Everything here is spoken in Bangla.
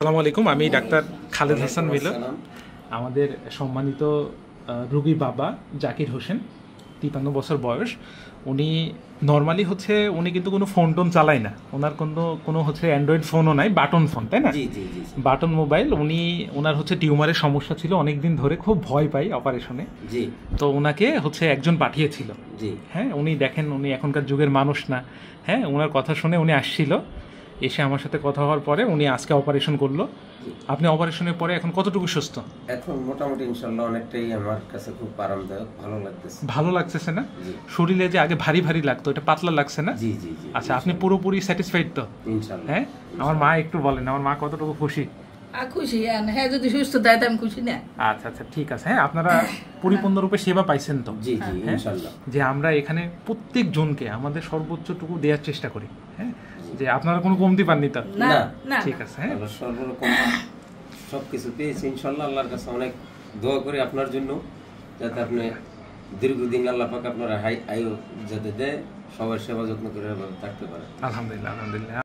আসসালামু আলাইকুম, আমি ডাক্তার খালেদ হাসান মিলন। আমাদের সম্মানিত রোগী বাবা জাকির হোসেন, 53 বছর বয়স। উনি নর্মালি উনি কিন্তু কোনো ফোন টোন চালায় না। ওনার কোনো অ্যান্ড্রয়েড ফোনও নাই, বাটন ফোন, তাই না? Button mobile. ওনার টিউমারের সমস্যা ছিল অনেক দিন ধরে, খুব ভয় পাই অপারেশনে। তো ওনাকে একজন পাঠিয়েছিল। হ্যাঁ, উনি দেখেন, উনি এখনকার যুগের মানুষ না। হ্যাঁ, ওনার কথা শুনে উনি আসছিল, এসে আমার সাথে কথা হওয়ার পরে উনি আজকে অপারেশন করলো। আপনি অপারেশনের পরে এখন কতটুকু সুস্থ? এখন মোটামুটি ইনশাআল্লাহ অনেকটাই আমার কাছে খুব আরামদায়ক, ভালো লাগতেছে। ভালো লাগতেছে না? শরীরে যে আগে ভারী ভারী লাগতো, এটা পাতলা লাগছে না? জি জি জি। আচ্ছা, আপনি পুরোপুরি স্যাটিসফাইড তো? ইনশাআল্লাহ। হ্যাঁ, আমার মা একটু বলেন, আমার মা কতটুকু খুশি? খুশি, হ্যাঁ, যদি সুস্থ থাকে আমি খুশি না। আচ্ছা আচ্ছা, ঠিক আছে। হ্যাঁ, আপনারা পরিপূর্ণরূপে সেবা পাইছেন তো? জি জি, ইনশাআল্লাহ। যে আমরা এখানে প্রত্যেক জনকে আমাদের সর্বোচ্চটুকু দেওয়ার চেষ্টা করি। হ্যাঁ, যে আপনারা কোনো কমতি পাননি তো? না, ঠিক আছে। হ্যাঁ, সর্বরকম সবকিছু পেয়েছি ইনশাআল্লাহ। আল্লাহর কাছে অনেক দোয়া করি আপনার জন্য, যাতে আপনি দীর্ঘদিন আল্লাহ পাক আপনার আয়ু যাতে দেয়, সবার সেবা যত্ন করে থাকতে পারেন। আলহামদুলিল্লাহ, আলহামদুলিল্লাহ।